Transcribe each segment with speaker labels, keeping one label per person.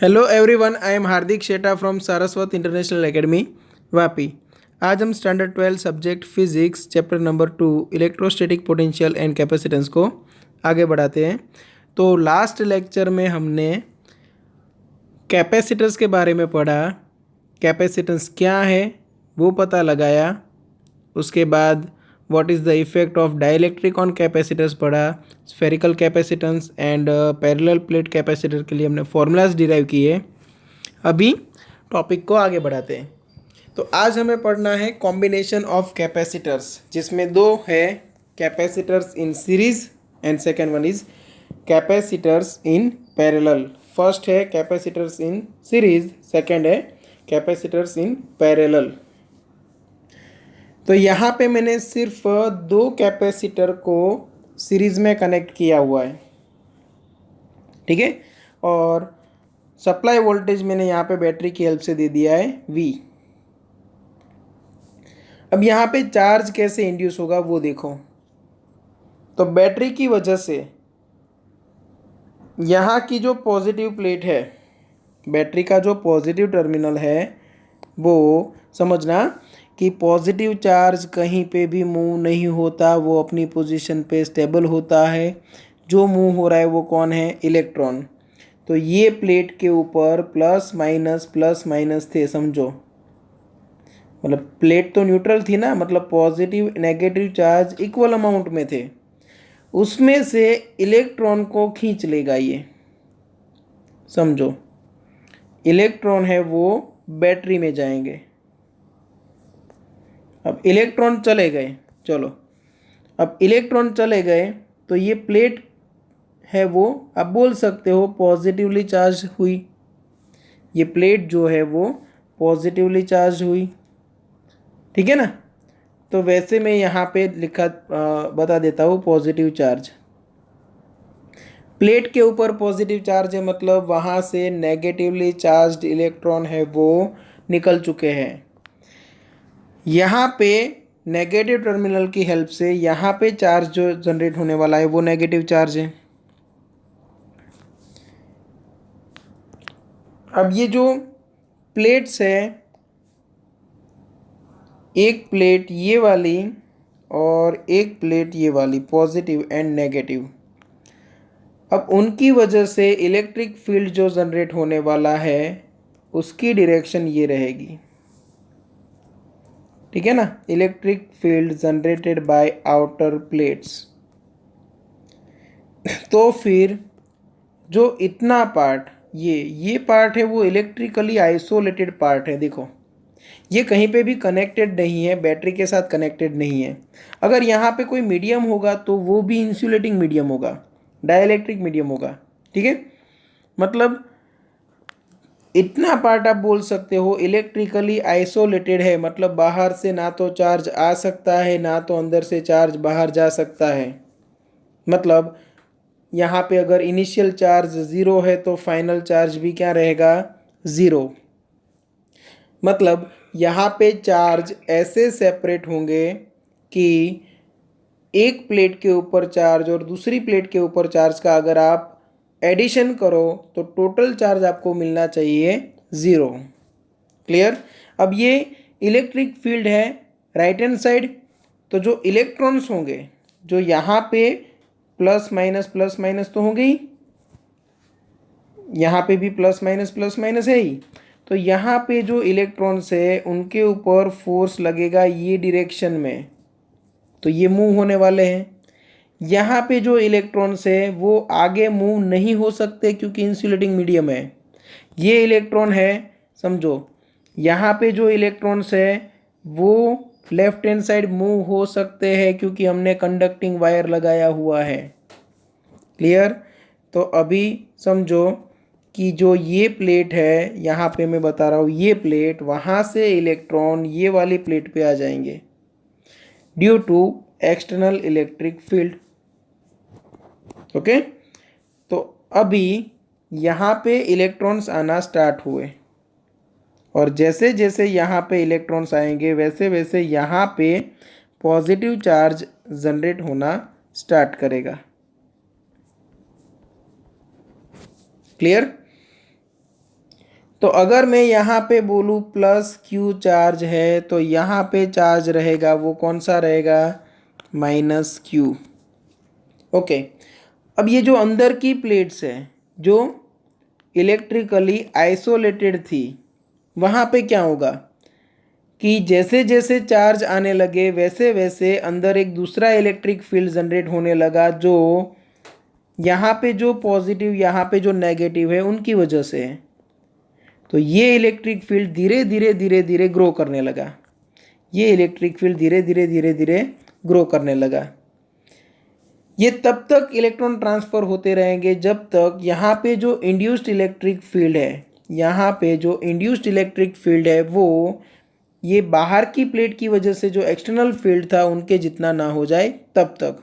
Speaker 1: Hello everyone, I am Hardik Sheta from Saraswat international academy Vapi. आज हम standard 12 subject physics chapter number 2 electrostatic potential and capacitance को आगे बढ़ाते हैं। तो लास्ट लेक्चर में हमने कैपेसिटर्स के बारे में पढ़ा, कैपेसिटेंस क्या है वो पता लगाया। उसके बाद what is the effect of dielectric on capacitors पढ़ा, spherical capacitance and parallel plate capacitor के लिए हमने फॉर्मूलाज डिराइव किए। अभी टॉपिक को आगे बढ़ाते हैं। तो आज हमें पढ़ना है कॉम्बिनेशन ऑफ कैपेसिटर्स, जिसमें दो है, capacitors in series and second one is capacitors in parallel. First है कैपेसिटर्स इन सीरीज, सेकेंड है कैपेसिटर्स इन पैरेलल। तो यहाँ पे मैंने सिर्फ दो कैपेसिटर को सीरीज में कनेक्ट किया हुआ है, ठीक है। और सप्लाई वोल्टेज मैंने यहाँ पे बैटरी की हेल्प से दे दिया है V। अब यहाँ पे चार्ज कैसे इंड्यूस होगा वो देखो। तो बैटरी की वजह से यहाँ की जो पॉजिटिव प्लेट है, बैटरी का जो पॉजिटिव टर्मिनल है, वो समझना कि पॉजिटिव चार्ज कहीं पे भी मूव नहीं होता, वो अपनी पोजीशन पे स्टेबल होता है। जो मूव हो रहा है वो कौन है? इलेक्ट्रॉन। तो ये प्लेट के ऊपर प्लस माइनस थे, समझो। मतलब प्लेट तो न्यूट्रल थी ना, मतलब positive negative charge equal amount में थे। उसमें से इलेक्ट्रॉन को खींच लेगा ये, समझो। इलेक्ट्रॉन है वो बैटरी में जाएंगे। अब इलेक्ट्रॉन चले गए, चलो अब इलेक्ट्रॉन चले गए तो ये प्लेट है वो, आप बोल सकते हो पॉजिटिवली चार्ज हुई। ये प्लेट जो है वो पॉजिटिवली चार्ज हुई, ठीक है ना। तो वैसे मैं यहाँ पे लिखा बता देता हूँ पॉजिटिव चार्ज। प्लेट के ऊपर पॉजिटिव चार्ज है, मतलब वहाँ से नेगेटिवली चार्ज्ड इलेक्ट्रॉन है वो निकल चुके हैं। यहाँ पे नेगेटिव टर्मिनल की हेल्प से यहाँ पे चार्ज जो जनरेट होने वाला है वो नेगेटिव चार्ज है। अब ये जो प्लेट्स है, एक प्लेट ये वाली और एक प्लेट ये वाली, पॉजिटिव एंड नेगेटिव। अब उनकी वजह से इलेक्ट्रिक फील्ड जो जनरेट होने वाला है उसकी डायरेक्शन ये रहेगी, ठीक है ना। Electric field generated by outer plates. तो फिर जो इतना पार्ट, ये पार्ट है वो इलेक्ट्रिकली आइसोलेटेड पार्ट है। देखो ये कहीं पे भी कनेक्टेड नहीं है, बैटरी के साथ कनेक्टेड नहीं है। अगर यहाँ पे कोई मीडियम होगा तो वो भी इंसुलेटिंग मीडियम होगा, डाइलेक्ट्रिक मीडियम होगा, ठीक है। मतलब इतना पार्ट आप बोल सकते हो इलेक्ट्रिकली आइसोलेटेड है, मतलब बाहर से ना तो चार्ज आ सकता है ना तो अंदर से चार्ज बाहर जा सकता है। मतलब यहाँ पे अगर इनिशियल चार्ज ज़ीरो है तो फाइनल चार्ज भी क्या रहेगा? ज़ीरो। मतलब यहाँ पे चार्ज ऐसे सेपरेट होंगे कि एक प्लेट के ऊपर चार्ज और दूसरी प्लेट के ऊपर चार्ज का अगर आप एडिशन करो तो टोटल चार्ज आपको मिलना चाहिए ज़ीरो। क्लियर? अब ये इलेक्ट्रिक फील्ड है राइट हैंड साइड। तो जो इलेक्ट्रॉन्स होंगे, जो यहाँ पे प्लस माइनस तो होंगे ही, यहाँ पे भी प्लस माइनस है ही। तो यहाँ पे जो इलेक्ट्रॉन्स है उनके ऊपर फोर्स लगेगा ये डायरेक्शन में, तो ये मूव होने वाले हैं। यहाँ पे जो इलेक्ट्रॉन्स है वो आगे मूव नहीं हो सकते क्योंकि इंसुलेटिंग मीडियम है। ये इलेक्ट्रॉन है, समझो। यहाँ पे जो इलेक्ट्रॉन्स है वो लेफ्ट हैंड साइड मूव हो सकते हैं क्योंकि हमने कंडक्टिंग वायर लगाया हुआ है। क्लियर? तो अभी समझो कि जो ये प्लेट है, यहाँ पे मैं बता रहा हूँ, ये प्लेट, वहाँ से इलेक्ट्रॉन ये वाली प्लेट पे आ जाएंगे due to external electric field. Okay, तो अभी यहाँ पे इलेक्ट्रॉन्स आना स्टार्ट हुए और जैसे जैसे यहाँ पे इलेक्ट्रॉन्स आएंगे वैसे वैसे यहाँ पे पॉजिटिव चार्ज जनरेट होना स्टार्ट करेगा। क्लियर? तो अगर मैं यहाँ पे बोलूँ प्लस क्यू चार्ज है तो यहाँ पे चार्ज रहेगा वो कौन सा रहेगा, माइनस क्यू। ओके, अब ये जो अंदर की प्लेट्स है जो इलेक्ट्रिकली आइसोलेटेड थी, वहाँ पे क्या होगा कि जैसे जैसे चार्ज आने लगे वैसे वैसे अंदर एक दूसरा इलेक्ट्रिक फील्ड जनरेट होने लगा, जो यहाँ पे जो पॉजिटिव यहाँ पे जो नेगेटिव है उनकी वजह से है। तो ये इलेक्ट्रिक फील्ड धीरे धीरे धीरे धीरे ग्रो करने लगा, ये इलेक्ट्रिक फील्ड धीरे धीरे धीरे धीरे ग्रो करने लगा। ये तब तक इलेक्ट्रॉन ट्रांसफ़र होते रहेंगे जब तक यहाँ पे जो इंड्यूस्ड इलेक्ट्रिक फील्ड है, यहाँ पे जो इंड्यूस्ड इलेक्ट्रिक फील्ड है वो ये बाहर की प्लेट की वजह से जो एक्सटर्नल फील्ड था उनके जितना ना हो जाए तब तक।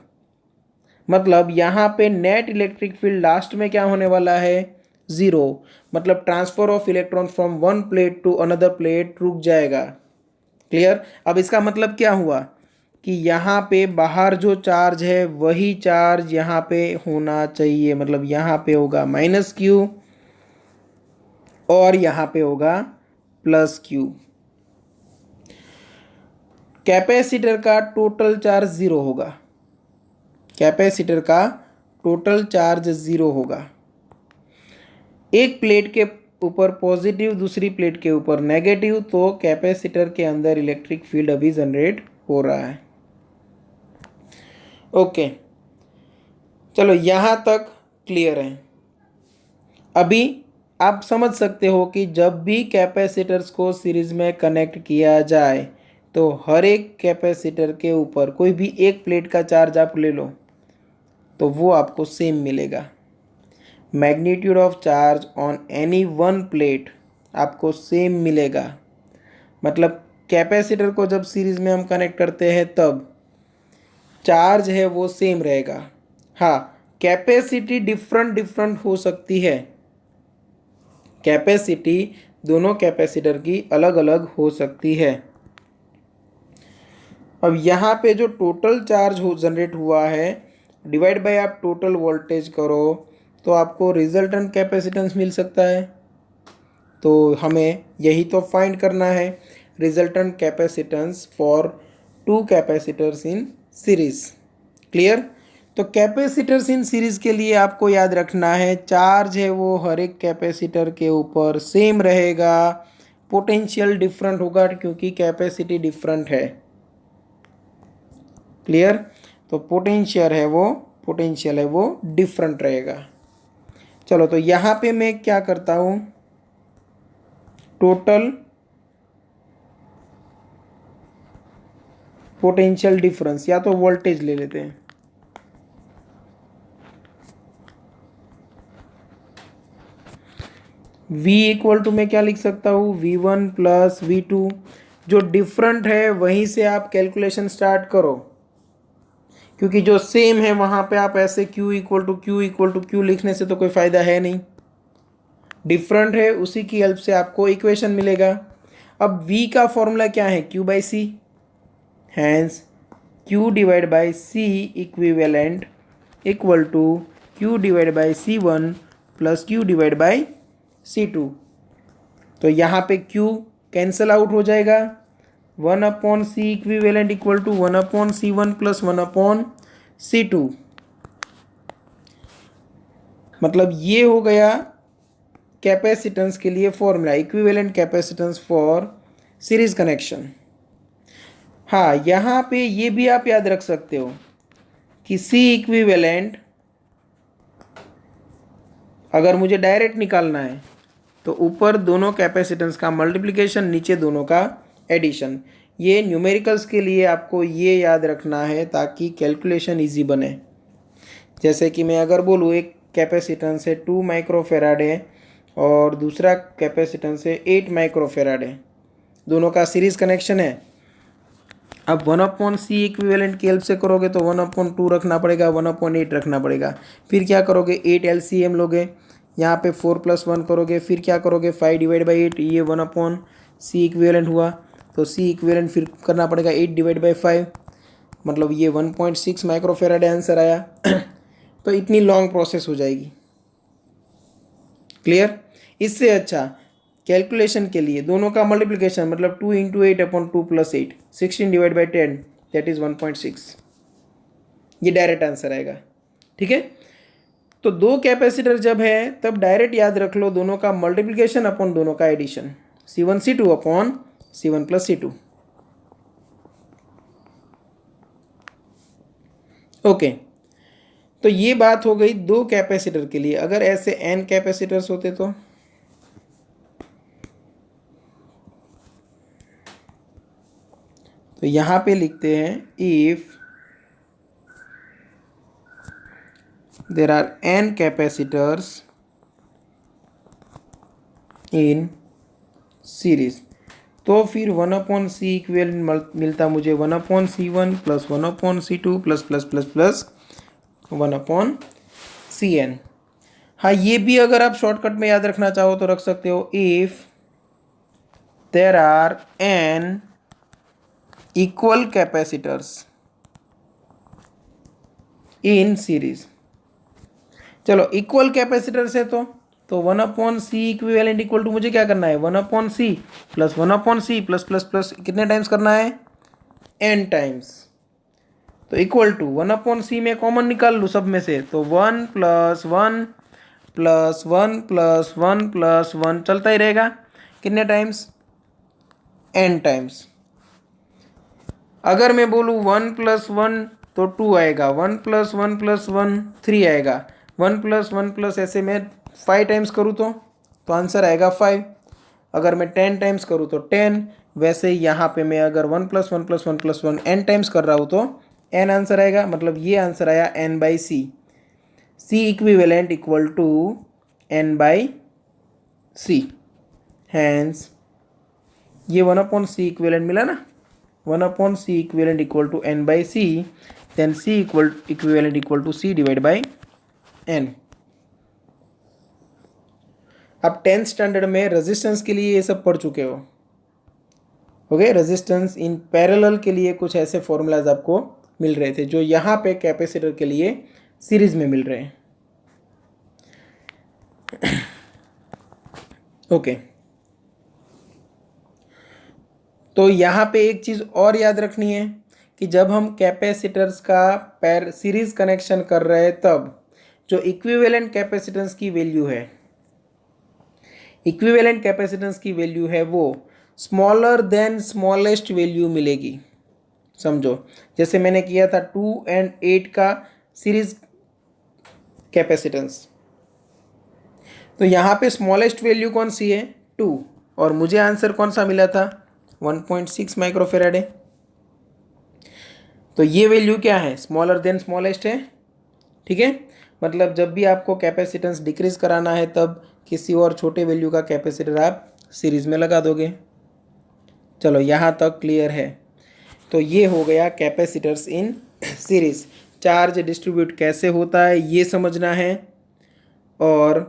Speaker 1: मतलब यहाँ पे नेट इलेक्ट्रिक फील्ड लास्ट में क्या होने वाला है, ज़ीरो। मतलब transfer of electron from one plate to another plate रुक जाएगा। क्लियर। अब इसका मतलब क्या हुआ कि यहाँ पे बाहर जो चार्ज है वही चार्ज यहाँ पे होना चाहिए। मतलब यहाँ पे होगा माइनस क्यू और यहाँ पे होगा प्लस क्यू। कैपेसिटर का टोटल चार्ज ज़ीरो होगा, कैपेसिटर का टोटल चार्ज ज़ीरो होगा। एक प्लेट के ऊपर पॉजिटिव, दूसरी प्लेट के ऊपर नेगेटिव, तो कैपेसिटर के अंदर इलेक्ट्रिक फील्ड अभी जनरेट हो रहा है। ओके, चलो यहाँ तक क्लियर है। अभी आप समझ सकते हो कि जब भी कैपेसिटर्स को सीरीज में कनेक्ट किया जाए तो हर एक कैपेसिटर के ऊपर कोई भी एक प्लेट का चार्ज आप ले लो तो वो आपको सेम मिलेगा। Magnitude of charge on any one plate आपको सेम मिलेगा। मतलब कैपेसिटर को जब सीरीज में हम कनेक्ट करते हैं तब चार्ज है वो सेम रहेगा। हाँ, कैपेसिटी डिफरेंट हो सकती है, कैपेसिटी दोनों कैपेसिटर की अलग अलग हो सकती है। अब यहाँ पे जो टोटल चार्ज हो जनरेट हुआ है डिवाइड बाय आप टोटल वोल्टेज करो तो आपको रिजल्टेंट कैपेसिटेंस मिल सकता है। तो हमें यही तो फाइंड करना है, resultant capacitance for two capacitors in series. Clear. तो कैपेसिटर्स इन सीरीज के लिए आपको याद रखना है चार्ज है वो हर एक कैपेसिटर के ऊपर सेम रहेगा, पोटेंशियल डिफरेंट होगा क्योंकि कैपेसिटी डिफरेंट है। क्लियर। तो पोटेंशियल है वो डिफरेंट रहेगा। चलो, तो यहाँ पे मैं क्या करता हूँ, टोटल पोटेंशियल डिफरेंस या तो वोल्टेज ले लेते हैं। V इक्वल टू मैं क्या लिख सकता हूँ, V1 प्लस V2। जो डिफरेंट है वहीं से आप कैलकुलेशन स्टार्ट करो, क्योंकि जो सेम है वहाँ पे आप ऐसे Q इक्वल टू Q लिखने से तो कोई फ़ायदा है नहीं। डिफरेंट है उसी की हेल्प से आपको इक्वेशन मिलेगा। अब V का फॉर्मूला क्या है, Q by C. Hence Q divide by C equivalent equal to Q divide by C1 plus Q divide by C2। तो यहाँ पे Q कैंसल आउट हो जाएगा, 1/C equivalent equal to 1/C1 plus 1/C2। मतलब ये हो गया कैपेसिटेंस के लिए formula, equivalent capacitance for series connection. हाँ, यहाँ पे ये भी आप याद रख सकते हो कि C इक्विवेलेंट अगर मुझे डायरेक्ट निकालना है तो ऊपर दोनों कैपेसिटेंस का मल्टीप्लिकेशन, नीचे दोनों का एडिशन। ये न्यूमेरिकल्स के लिए आपको ये याद रखना है ताकि कैलकुलेशन इजी बने। जैसे कि मैं अगर बोलूँ एक कैपेसिटेंस है 2 माइक्रोफेराड है और दूसरा कैपेसिटेंस है 8 माइक्रोफेराड है, दोनों का सीरीज कनेक्शन है। अब 1/C इक्विवेलेंट की हेल्प से करोगे तो 1/2 रखना पड़ेगा, 1/8 रखना पड़ेगा। फिर क्या करोगे, 8 LCM लोगे, यहाँ पे 4 + 1 करोगे, फिर क्या करोगे 5 डिवाइड बाई 8, ये 1/C इक्विवेलेंट हुआ। तो C इक्विवेलेंट फिर करना पड़ेगा 8 डिवाइड बाई 5, मतलब ये 1.6 माइक्रोफेराड आंसर आया। तो इतनी लॉन्ग प्रोसेस हो जाएगी। क्लियर। इससे अच्छा कैलकुलेशन के लिए दोनों का मल्टीप्लिकेशन मतलब 2 into 8 upon 2 plus 8, 16 divide by 10 that is 1.6। ये डायरेक्ट आंसर आएगा। ठीक है, तो दो कैपेसिटर जब है तब डायरेक्ट याद रख लो दोनों का मल्टीप्लिकेशन अपॉन दोनों का addition, C1 C2 upon C1 plus C2। Okay, तो ये बात हो गई दो कैपेसिटर के लिए। अगर ऐसे n कैपेसिटर्स होते तो यहां पे लिखते हैं if there are n capacitors in series, तो फिर 1/c इक्विवेलेंट मिलता मुझे 1/c1 plus 1/c2 plus plus plus plus 1/cn। हाँ, ये भी अगर आप शॉर्टकट में याद रखना चाहो तो रख सकते हो, if there are n equal capacitors in series. चलो इक्वल कैपेसिटर्स है तो 1/c इक्विवेलेंट इक्वल टू मुझे क्या करना है, 1/c plus 1/c plus plus plus कितने टाइम्स करना है, n टाइम्स। तो इक्वल टू 1/c में कॉमन निकाल लूँ सब में से, तो 1 प्लस 1 प्लस 1 प्लस 1 प्लस 1 चलता ही रहेगा, कितने टाइम्स, n टाइम्स। अगर मैं बोलूँ 1 प्लस 1 तो 2 आएगा, 1 प्लस 1 प्लस 1 3 आएगा, 1 प्लस 1 प्लस ऐसे मैं 5 टाइम्स करूँ तो आंसर आएगा 5। अगर मैं 10 टाइम्स करूँ तो 10। वैसे ही यहाँ पे मैं अगर 1 plus 1 plus 1 plus 1 n times कर रहा हूँ तो n आंसर आएगा। मतलब ये आंसर आया n by C, C equivalent equal to n by C. Hence ये 1/c इक्विवेलेंट मिला ना, 1/c equivalent equal to n by C, then c equivalent equal to c divide by n। आप 10th standard में resistance के लिए ये सब पढ़ चुके हो। ओके, रेजिस्टेंस इन पैरेलल के लिए कुछ ऐसे फॉर्मूलाज आपको मिल रहे थे जो यहाँ पे कैपेसिटर के लिए सीरीज में मिल रहे हैं। ओके, तो यहाँ पे एक चीज़ और याद रखनी है कि जब हम कैपेसिटर्स का सीरीज कनेक्शन कर रहे हैं तब जो इक्विवेलेंट कैपेसिटेंस की वैल्यू है, इक्विवेलेंट कैपेसिटेंस की वैल्यू है वो स्मॉलर देन स्मॉलेस्ट वैल्यू मिलेगी। समझो, जैसे मैंने किया था 2 और 8 का सीरीज कैपेसिटेंस, तो यहाँ पे स्मॉलेस्ट वैल्यू कौन सी है, 2, और मुझे आंसर कौन सा मिला था, 1.6 माइक्रोफेराड है। तो ये वैल्यू क्या है, स्मॉलर देन स्मॉलेस्ट है। ठीक है, मतलब जब भी आपको कैपेसिटेंस डिक्रीज कराना है तब किसी और छोटे वैल्यू का कैपेसिटर आप सीरीज में लगा दोगे। चलो यहाँ तक क्लियर है। तो ये हो गया capacitors in series. Charge distribute कैसे होता है ये समझना है, और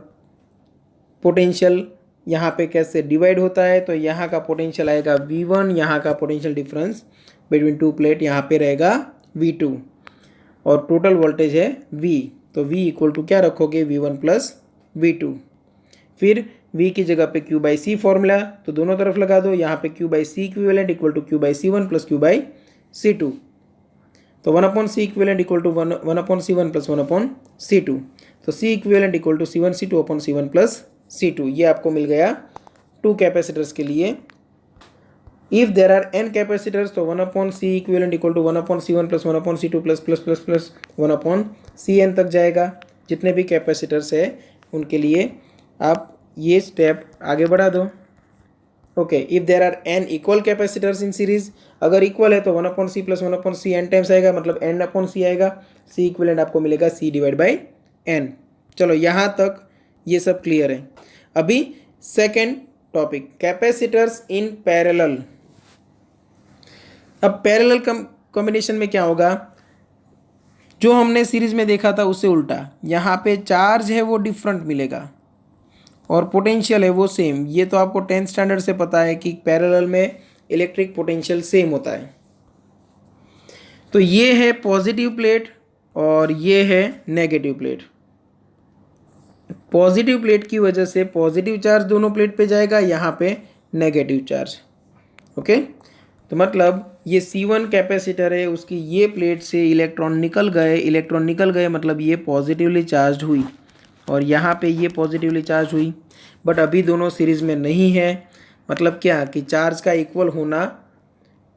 Speaker 1: पोटेंशियल यहाँ पे कैसे डिवाइड होता है। तो यहाँ का पोटेंशियल आएगा V1, यहाँ का potential difference between two plate यहाँ पे रहेगा V2, और टोटल वोल्टेज है V। तो V इक्वल टू क्या रखोगे, V1 प्लस V2। फिर V की जगह पे Q बाई सी फॉर्मूला, तो दोनों तरफ लगा दो। यहाँ पे Q by C equivalent equal to Q by C1 plus Q by C2। तो 1/c equivalent equal to 1/c1 plus 1/c2। तो C equivalent equal to C1 C2 upon C1 plus C2। ये आपको मिल गया 2 कैपेसिटर्स के लिए। If there are n capacitors तो 1/c equivalent equal to 1/c1 plus 1/c2 plus plus plus plus 1/cn तक जाएगा। जितने भी कैपेसिटर्स है उनके लिए आप ये स्टेप आगे बढ़ा दो। Okay, if there are n equal capacitors in series, अगर इक्वल है तो 1/c प्लस 1/cn टाइम्स आएगा, मतलब n/c आएगा। c इक्विवेलेंट आपको मिलेगा c डिवाइड बाई n। चलो यहाँ तक ये सब क्लियर है। अभी second topic, capacitors in parallel. अब पैरेलल कॉम्बिनेशन में क्या होगा, जो हमने सीरीज में देखा था उससे उल्टा, यहाँ पे चार्ज है वो डिफरेंट मिलेगा और पोटेंशियल है वो सेम। ये तो आपको 10th स्टैंडर्ड से पता है कि पैरेलल में इलेक्ट्रिक पोटेंशियल सेम होता है। तो ये है पॉजिटिव प्लेट और ये है नेगेटिव प्लेट। पॉजिटिव प्लेट की वजह से पॉजिटिव चार्ज दोनों प्लेट पे जाएगा, यहाँ पे नेगेटिव चार्ज। ओके, तो मतलब ये C1 कैपेसिटर है, उसकी ये प्लेट से इलेक्ट्रॉन निकल गए मतलब ये पॉजिटिवली चार्ज हुई और यहाँ पे ये पॉजिटिवली चार्ज हुई। बट अभी दोनों सीरीज़ में नहीं है, मतलब क्या कि चार्ज का इक्वल होना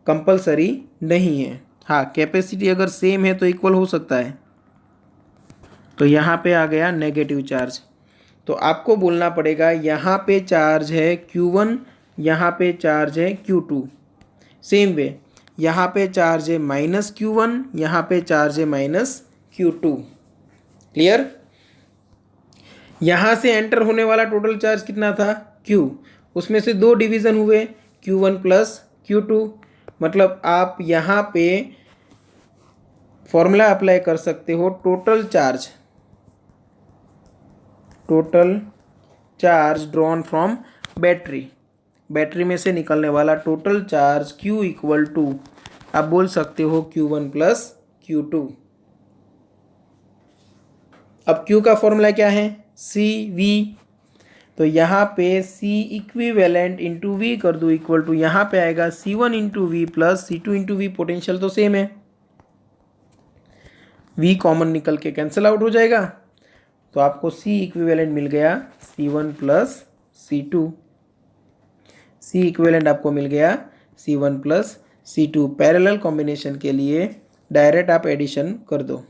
Speaker 1: कंपलसरी नहीं है। हाँ, कैपेसिटी अगर सेम है तो इक्वल हो सकता है। तो यहाँ पे आ गया नेगेटिव चार्ज। तो आपको बोलना पड़ेगा यहाँ पे चार्ज है Q1, यहाँ पे चार्ज है Q2। सेम वे यहाँ पे चार्ज है -Q1, यहाँ पे चार्ज है -Q2। क्लियर? यहाँ से एंटर होने वाला टोटल चार्ज कितना था? Q। उसमें से दो डिवीज़न हुए, Q1 प्लस Q2। मतलब आप यहाँ पे फॉर्मूला अप्लाई कर सकते हो, total charge drawn from battery में से निकलने वाला total charge Q equal to, आप बोल सकते हो Q1 प्लस Q2। अब Q का फॉर्मूला क्या है? CV। तो यहाँ पे C इक्विवेलेंट इंटू वी कर दो इक्वल टू, यहाँ पे आएगा C1 into V plus C2 into V. Potential तो सेम है, V कॉमन निकल के कैंसिल आउट हो जाएगा, तो आपको C इक्विवेलेंट मिल गया C1 plus C2। C equivalent आपको मिल गया C1 plus C2। Parallel combination के लिए डायरेक्ट आप एडिशन कर दो।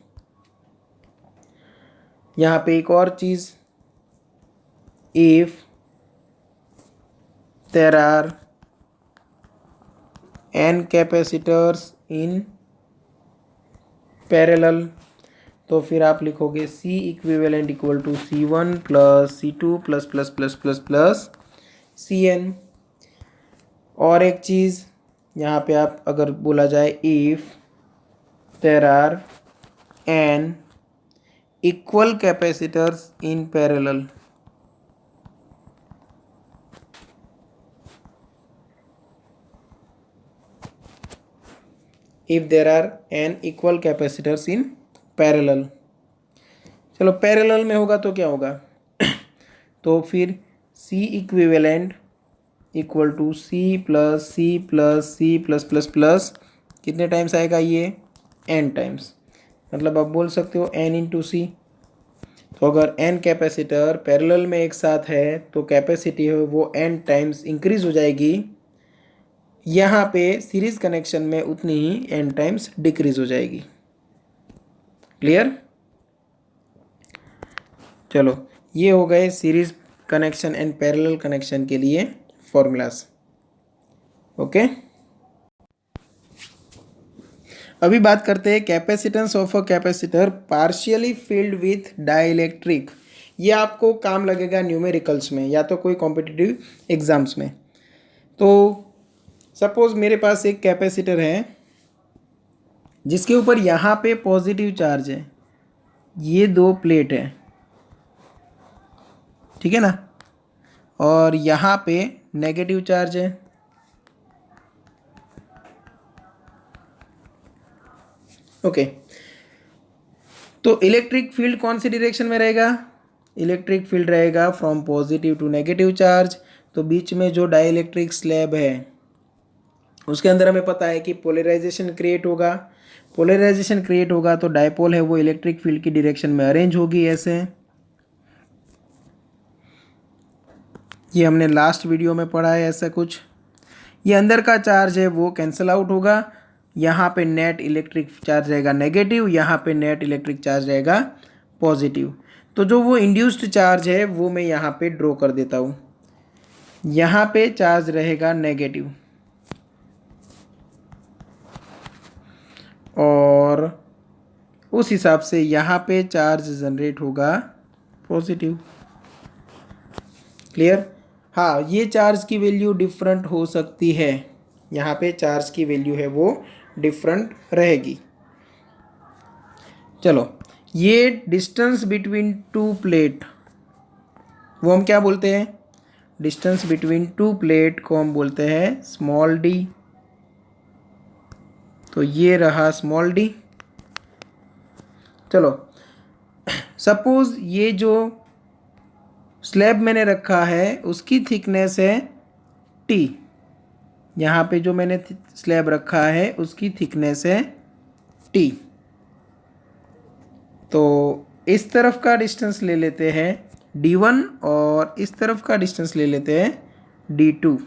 Speaker 1: यहाँ पे एक और चीज़, if there are n capacitors in parallel, तो फिर आप लिखोगे C equivalent equal to C1 plus C2 plus plus plus plus plus Cn। और एक चीज़ यहाँ पे आप अगर बोला जाए, if there are n equal capacitors in parallel, if there are n equal capacitors in parallel. चलो पैरेलल में होगा तो क्या होगा? तो फिर C equivalent equal to C plus C plus C plus plus plus कितने टाइम्स आएगा ये? n times. मतलब आप बोल सकते हो n इंटू C। तो अगर n कैपेसिटर पैरेलल में एक साथ है तो कैपेसिटी है वो n टाइम्स इंक्रीज हो जाएगी, यहाँ पे सीरीज कनेक्शन में उतनी ही n टाइम्स डिक्रीज हो जाएगी। क्लियर? चलो, ये हो गए series connection and parallel connection के लिए फॉर्मूलाज। ओके, अभी बात करते हैं capacitance of a capacitor partially filled with dielectric. ये आपको काम लगेगा न्यूमेरिकल्स में या तो कोई कॉम्पिटिटिव एग्जाम्स में। तो सपोज मेरे पास एक कैपेसिटर है जिसके ऊपर यहाँ पे पॉजिटिव चार्ज है, ये दो प्लेट है, ठीक है ना, और यहाँ पे नेगेटिव चार्ज है। ओके, तो इलेक्ट्रिक फील्ड कौन सी डायरेक्शन में रहेगा? इलेक्ट्रिक फील्ड रहेगा from positive to negative charge. तो बीच में जो डाइलेक्ट्रिक स्लैब है उसके अंदर हमें पता है कि पोलराइजेशन क्रिएट होगा। पोलराइजेशन क्रिएट होगा तो डायपोल है वो इलेक्ट्रिक फील्ड की डायरेक्शन में अरेंज होगी ऐसे। ये हमने लास्ट वीडियो में पढ़ा है ऐसा कुछ। ये अंदर का चार्ज है वो कैंसिल आउट होगा, यहाँ पे नेट इलेक्ट्रिक चार्ज रहेगा नेगेटिव, यहाँ पे नेट इलेक्ट्रिक चार्ज रहेगा पॉजिटिव। तो जो वो इंड्यूस्ड चार्ज है वो मैं यहाँ पे ड्रॉ कर देता हूँ। यहाँ पे चार्ज रहेगा नेगेटिव और उस हिसाब से यहाँ पे चार्ज जनरेट होगा पॉजिटिव। क्लियर? हाँ, ये चार्ज की वैल्यू डिफरेंट हो सकती है, यहाँ पे चार्ज की वैल्यू है वो डिफरेंट रहेगी। चलो, ये डिस्टेंस बिटवीन टू प्लेट वो हम क्या बोलते हैं? डिस्टेंस बिटवीन टू प्लेट को हम बोलते हैं स्मॉल d। तो ये रहा स्मॉल d। चलो, सपोज ये जो स्लैब मैंने रखा है उसकी थिकनेस है टी। यहाँ पे जो मैंने स्लैब रखा है उसकी थिकनेस है टी। तो इस तरफ का डिस्टेंस ले लेते हैं d1 और इस तरफ का डिस्टेंस ले लेते हैं d2।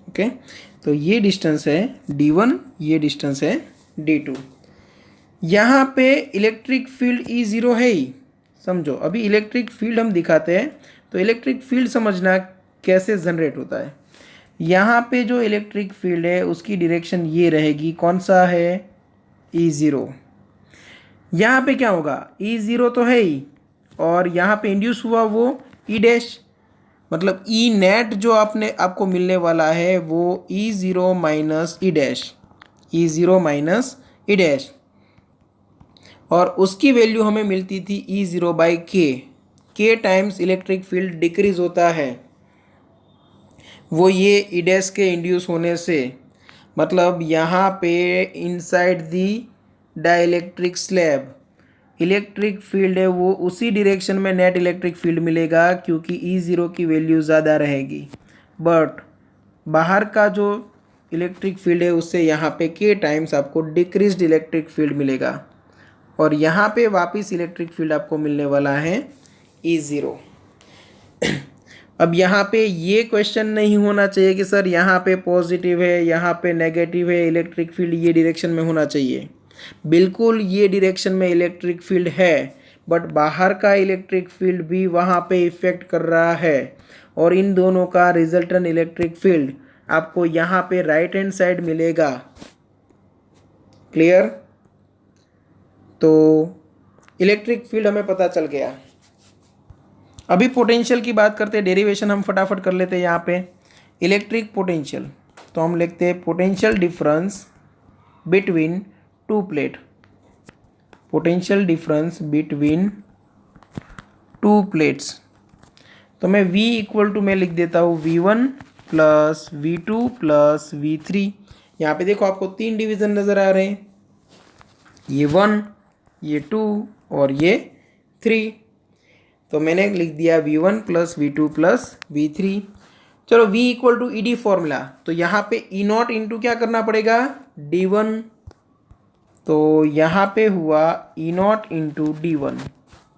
Speaker 1: ओके, तो ये डिस्टेंस है d1, ये डिस्टेंस है d2। यहाँ पे इलेक्ट्रिक फील्ड E0 है ही, समझो। अभी इलेक्ट्रिक फील्ड हम दिखाते हैं तो इलेक्ट्रिक फील्ड समझना कैसे जनरेट होता है। यहाँ पे जो इलेक्ट्रिक फील्ड है उसकी डायरेक्शन ये रहेगी, कौन सा है, E0। यहाँ पे क्या होगा, E0 तो है ही, और यहाँ पे इंड्यूस हुआ वो E डैश, मतलब ई नेट जो आपको मिलने वाला है वो E0 माइनस ई डैश, E0 माइनस ई डैश, और उसकी वैल्यू हमें मिलती थी E0 बाई के टाइम्स इलेक्ट्रिक फील्ड डिक्रीज होता है वो ये ई डैश के इंड्यूस होने से। मतलब यहाँ पे inside the dielectric slab electric field है वो उसी डायरेक्शन में नेट इलेक्ट्रिक फील्ड मिलेगा क्योंकि E0 की वैल्यू ज़्यादा रहेगी, बट बाहर का जो इलेक्ट्रिक फील्ड है उससे यहाँ पे के टाइम्स आपको डिक्रीज्ड इलेक्ट्रिक फील्ड मिलेगा, और यहाँ पे वापस इलेक्ट्रिक फील्ड आपको मिलने वाला है E0। अब यहाँ पे ये क्वेश्चन नहीं होना चाहिए कि सर यहाँ पे पॉजिटिव है यहाँ पे नेगेटिव है, इलेक्ट्रिक फील्ड ये डायरेक्शन में होना चाहिए। बिल्कुल ये डायरेक्शन में इलेक्ट्रिक फील्ड है, बट बाहर का इलेक्ट्रिक फील्ड भी वहाँ पे इफेक्ट कर रहा है, और इन दोनों का रिजल्टेंट इलेक्ट्रिक फील्ड आपको यहाँ पे राइट हैंड साइड मिलेगा। क्लियर? तो इलेक्ट्रिक फील्ड हमें पता चल गया। अभी पोटेंशियल की बात करते हैं, डेरिवेशन हम फटाफट कर लेते हैं। यहाँ पे इलेक्ट्रिक पोटेंशियल, तो हम लिखते हैं potential difference between two plate, potential difference between two plates. तो मैं V इक्वल टू मैं लिख देता हूँ V1 plus V2 plus V3। यहाँ पे देखो आपको तीन डिवीज़न नज़र आ रहे हैं, ये 1, ये 2 और ये 3। तो मैंने लिख दिया V1 plus V2 plus V3। चलो V equal to E D formula, तो यहाँ पे ई नॉट इंटू क्या करना पड़ेगा, D1। तो यहाँ पे हुआ ई not into D1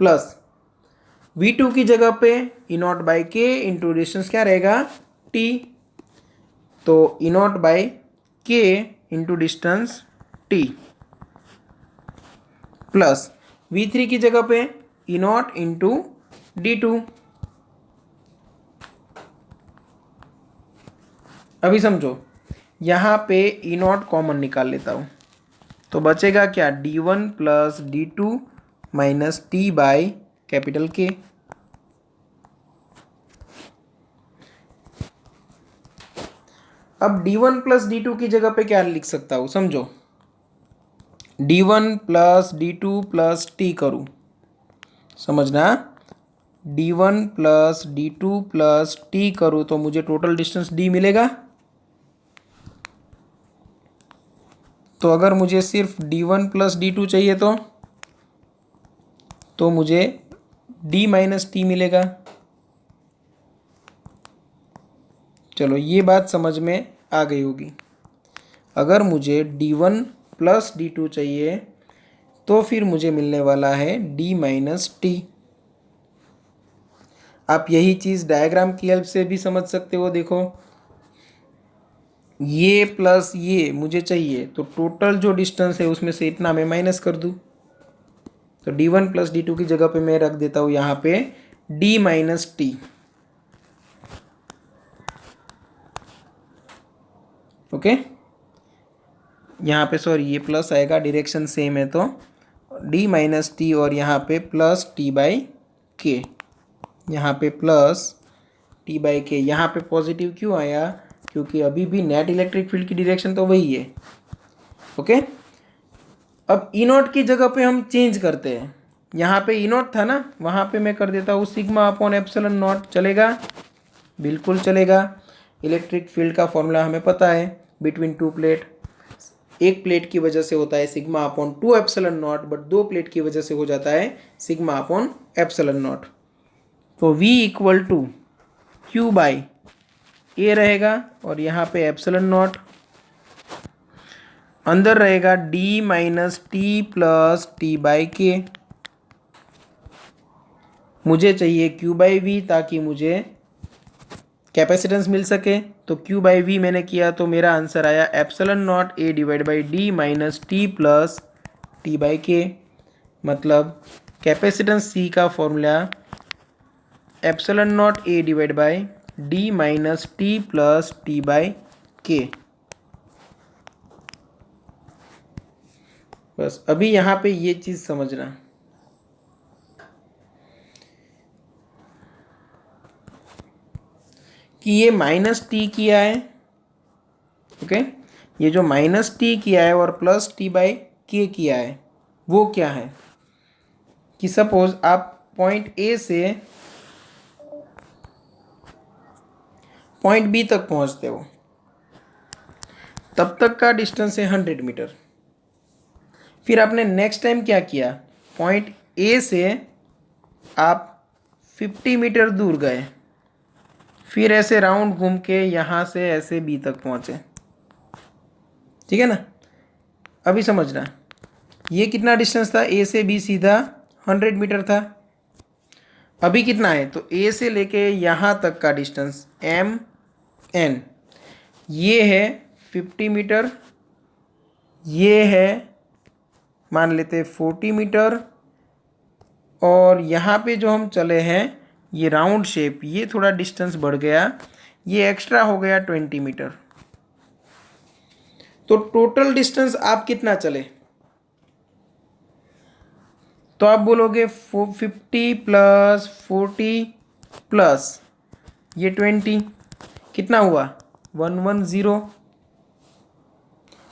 Speaker 1: plus V2 की जगह पे ई नॉट बाई के इंटू डिस्टेंस क्या रहेगा T, तो ई नॉट बाई के into distance T plus V3 की जगह पे ई नॉट इंटू D2। अभी समझो, यहाँ पे ई नॉट कॉमन निकाल लेता हूँ, तो बचेगा क्या, D1 plus D2 minus T by capital के। अब D1 प्लस D2 की जगह पे क्या लिख सकता हूँ, समझो, D1 plus D2 plus T करूँ, समझना, D1 plus D2 plus T करूँ तो मुझे टोटल डिस्टेंस D मिलेगा। तो अगर मुझे सिर्फ D1 प्लस D2 चाहिए तो मुझे D माइनस T मिलेगा। चलो ये बात समझ में आ गई होगी। अगर मुझे D1 प्लस D2 चाहिए तो फिर मुझे मिलने वाला है D माइनस T। आप यही चीज़ डायग्राम की हेल्प से भी समझ सकते हो। देखो ये प्लस ये मुझे चाहिए, तो टोटल जो डिस्टेंस है उसमें से इतना मैं माइनस कर दूँ, तो D1 प्लस D2 की जगह पे मैं रख देता हूँ यहाँ पे D माइनस T। ओके, यहाँ पे सॉरी ये प्लस आएगा, डायरेक्शन सेम है, तो D माइनस T और यहाँ पे प्लस T बाई के, यहाँ पे प्लस T बाई के। यहाँ पे पॉजिटिव क्यों आया, क्योंकि अभी भी नेट इलेक्ट्रिक फील्ड की डायरेक्शन तो वही है। ओके, अब ई नॉट की जगह पे हम चेंज करते हैं। यहाँ पे ई नॉट था ना, वहाँ पे मैं कर देता हूँ सिग्मा अपॉन एप्सिलॉन नॉट। चलेगा, बिल्कुल चलेगा। इलेक्ट्रिक फील्ड का फॉर्मूला हमें पता है, बिटवीन टू प्लेट। एक प्लेट की वजह से होता है sigma upon 2 epsilon naught, but दो प्लेट की वजह से हो जाता है सिग्मा अपॉन एप्सिलॉन नॉट। तो V equal to Q by A रहेगा और यहाँ पे एप्सिलॉन नॉट, अंदर रहेगा D minus T plus T by K. मुझे चाहिए Q बाई वी ताकि मुझे कैपेसिटेंस मिल सके। तो Q बाई वी मैंने किया तो मेरा आंसर आया epsilon naught A divide by D minus T plus T by के। मतलब कैपेसिटेंस C का formula epsilon naught A divide by D minus T plus T by के। बस अभी यहाँ पे ये चीज़ समझना कि ये माइनस टी किया है, ओके, ये जो माइनस टी किया है और प्लस टी बाई के किया है वो क्या है कि सपोज आप पॉइंट ए से पॉइंट बी तक पहुंचते हो, तब तक का डिस्टेंस है 100 मीटर। फिर आपने नेक्स्ट टाइम क्या किया, पॉइंट ए से आप 50 मीटर दूर गए, फिर ऐसे राउंड घूम के यहाँ से ऐसे बी तक पहुँचे, ठीक है ना। अभी समझना, ये कितना डिस्टेंस था, ए से बी सीधा 100 मीटर था। अभी कितना है, तो ए से लेके यहाँ तक का डिस्टेंस एम एन, ये है 50 मीटर, ये है मान लेते 40 मीटर, और यहाँ पे जो हम चले हैं ये राउंड शेप, ये थोड़ा डिस्टेंस बढ़ गया, ये एक्स्ट्रा हो गया 20 मीटर। तो टोटल डिस्टेंस आप कितना चले, तो आप बोलोगे 50 प्लस 40 प्लस ये 20 कितना हुआ 110।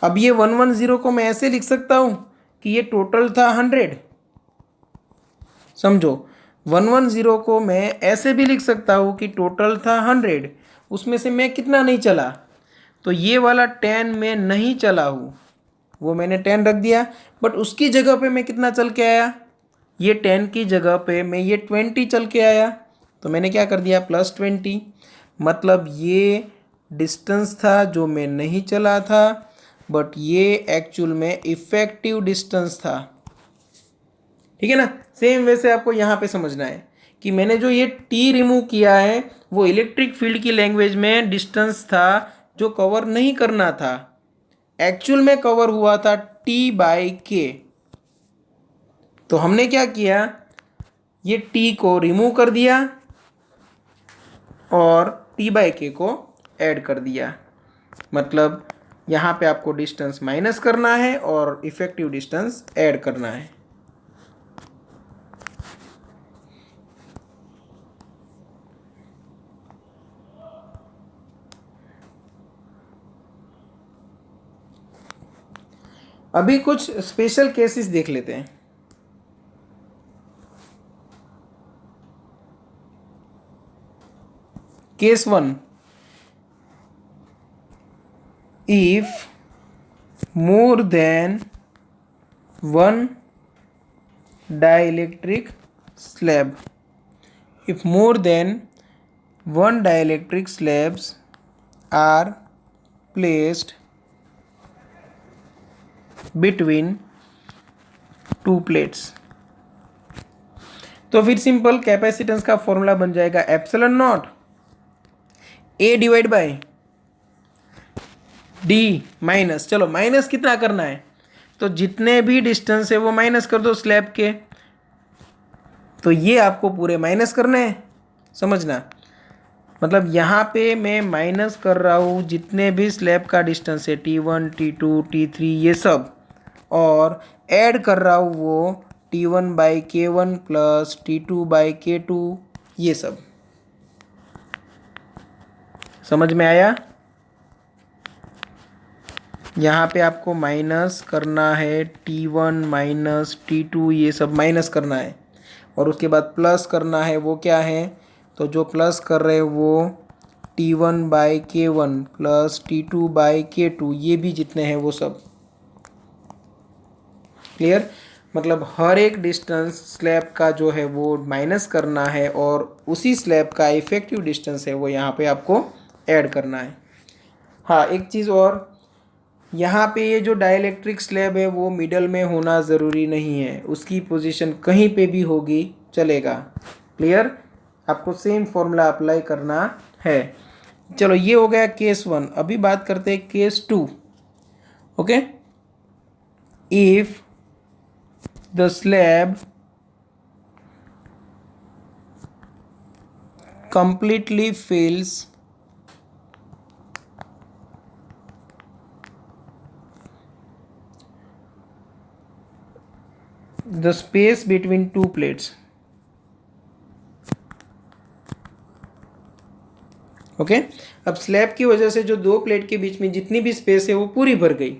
Speaker 1: अब ये 110 को मैं ऐसे लिख सकता हूँ कि ये टोटल था 100। समझो, 110 को मैं ऐसे भी लिख सकता हूँ कि टोटल था 100, उसमें से मैं कितना नहीं चला, तो ये वाला 10 में नहीं चला हूँ, वो मैंने 10 रख दिया, बट उसकी जगह पे मैं कितना चल के आया, ये 10 की जगह पे मैं ये 20 चल के आया, तो मैंने क्या कर दिया प्लस 20। मतलब ये डिस्टेंस था जो मैं नहीं चला था, बट ये एक्चुअल में इफ़ेक्टिव डिस्टेंस था, ठीक है ना। सेम वैसे आपको यहाँ पे समझना है कि मैंने जो ये टी रिमूव किया है वो इलेक्ट्रिक फील्ड की लैंग्वेज में डिस्टेंस था जो कवर नहीं करना था, एक्चुअल में कवर हुआ था टी बाई के। तो हमने क्या किया, ये टी को रिमूव कर दिया और टी बाई के को ऐड कर दिया। मतलब यहाँ पे आपको डिस्टेंस माइनस करना है और इफेक्टिव डिस्टेंस ऐड करना है। अभी कुछ स्पेशल केसेस देख लेते हैं। Case 1, if more than one dielectric slab, if more than one dielectric slabs are placed between two plates, तो फिर सिंपल कैपेसिटेंस का फॉर्मूला बन जाएगा epsilon naught A divide by D minus, चलो माइनस कितना करना है, तो जितने भी डिस्टेंस है वो माइनस कर दो स्लैब के, तो ये आपको पूरे माइनस करने हैं, समझना। मतलब यहाँ पे मैं माइनस कर रहा हूँ जितने भी स्लैब का डिस्टेंस है T1 T2 T3 ये सब, और ऐड कर रहा हूँ वो T1 by K1 plus T2 by K2 ये सब। समझ में आया। यहाँ पे आपको माइनस करना है T1 माइनस T2 ये सब माइनस करना है, और उसके बाद प्लस करना है, वो क्या है, तो जो प्लस कर रहे हैं वो T1/K1 प्लस T2/K2, ये भी जितने हैं वो सब। क्लियर? मतलब हर एक डिस्टेंस स्लैब का जो है वो माइनस करना है और उसी स्लैब का इफेक्टिव डिस्टेंस है वो यहाँ पे आपको ऐड करना है। हाँ, एक चीज़ और, यहाँ पे ये जो डाइलेक्ट्रिक स्लैब है वो मिडल में होना ज़रूरी नहीं है, उसकी पोजीशन कहीं पे भी होगी चलेगा। क्लियर? आपको सेम फॉर्मूला अप्लाई करना है। चलो, ये हो गया केस 1। अभी बात करते हैं case 2। Okay, if the slab completely fills the space between two plates। Okay, अब स्लैब की वजह से जो दो प्लेट के बीच में जितनी भी स्पेस है वो पूरी भर गई,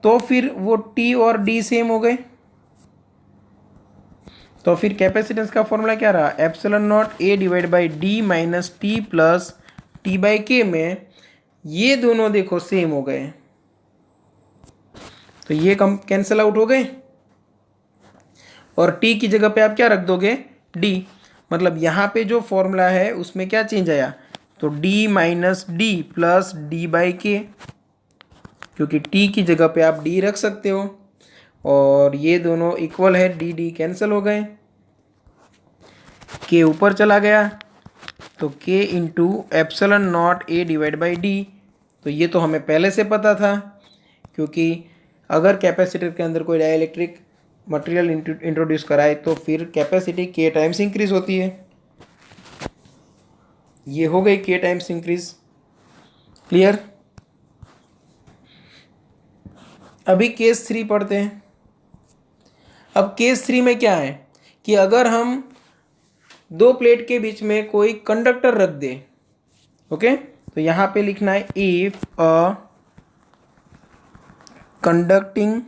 Speaker 1: तो फिर वो टी और डी सेम हो गए। तो फिर कैपेसिटेंस का फॉर्मूला क्या रहा? Epsilon naught A divide by D minus T plus T by के में ये दोनों देखो सेम हो गए, तो ये कम कैंसिल आउट हो गए और टी की जगह पे आप क्या रख दोगे? डी। मतलब यहाँ पे जो फॉर्मूला है उसमें क्या चेंज आया? तो D minus D plus D by के, क्योंकि टी की जगह पे आप डी रख सकते हो और ये दोनों इक्वल है, डी डी कैंसिल हो गए, के ऊपर चला गया, तो के into epsilon naught A divide by D. तो ये तो हमें पहले से पता था, क्योंकि अगर कैपेसिटर के अंदर कोई डाइलेक्ट्रिक मटेरियल इंट्रोड्यूस कराए तो फिर कैपेसिटी के टाइम्स इंक्रीज होती है। ये हो गई के टाइम्स इंक्रीज। क्लियर? अभी केस 3 पढ़ते हैं। अब केस 3 में क्या है कि अगर हम दो प्लेट के बीच में कोई कंडक्टर रख दे, ओके, तो यहां पे लिखना है if a conducting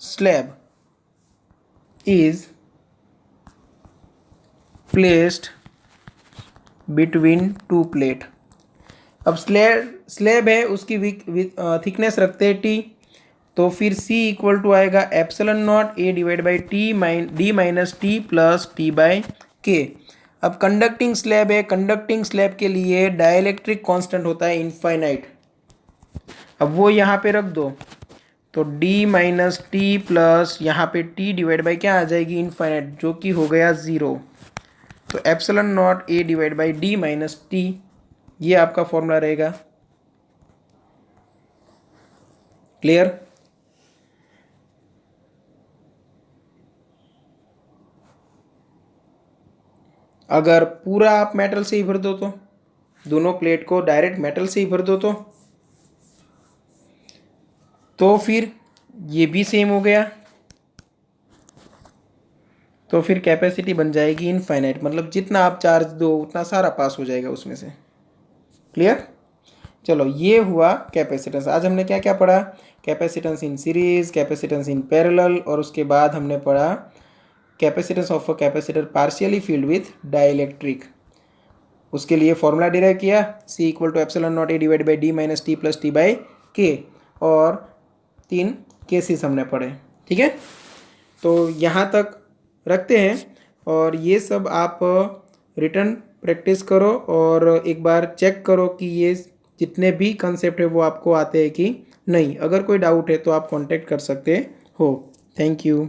Speaker 1: slab is placed between two plate. अब स्लैब है, उसकी थिकनेस रखते हैं टी, तो फिर C इक्वल टू आएगा epsilon naught A divide by D minus T plus T by के। अब कंडक्टिंग स्लैब है, कंडक्टिंग स्लैब के लिए डाइलेक्ट्रिक कांस्टेंट होता है इनफाइनाइट। अब वो यहाँ पे रख दो, तो d माइनस टी प्लस यहाँ पे t डिवाइड बाई क्या आ जाएगी? इनफाइनाइट, जो कि हो गया 0। तो epsilon naught A divide by D minus T, ये आपका फॉर्मूला रहेगा। क्लियर? अगर पूरा आप मेटल से ही भर दो, तो दोनों प्लेट को डायरेक्ट मेटल से ही भर दो, तो फिर ये भी सेम हो गया, तो फिर कैपेसिटी बन जाएगी इनफाइनाइट। मतलब जितना आप चार्ज दो उतना सारा पास हो जाएगा उसमें से। क्लियर? चलो, ये हुआ कैपेसिटेंस। आज हमने क्या क्या पढ़ा? Capacitance in series, capacitance in parallel, और उसके बाद हमने पढ़ा capacitance of a capacitor partially filled with dielectric. उसके लिए फॉर्मूला डिराइव किया, C equal to epsilon naught A divide by D minus T plus T by K, और 3 cases हमने पढ़े। ठीक है, तो यहाँ तक रखते हैं और ये सब आप रिटर्न प्रैक्टिस करो और एक बार चेक करो कि ये जितने भी कंसेप्ट है वो आपको आते हैं कि नहीं। अगर कोई डाउट है तो आप कांटेक्ट कर सकते हो। Thank you.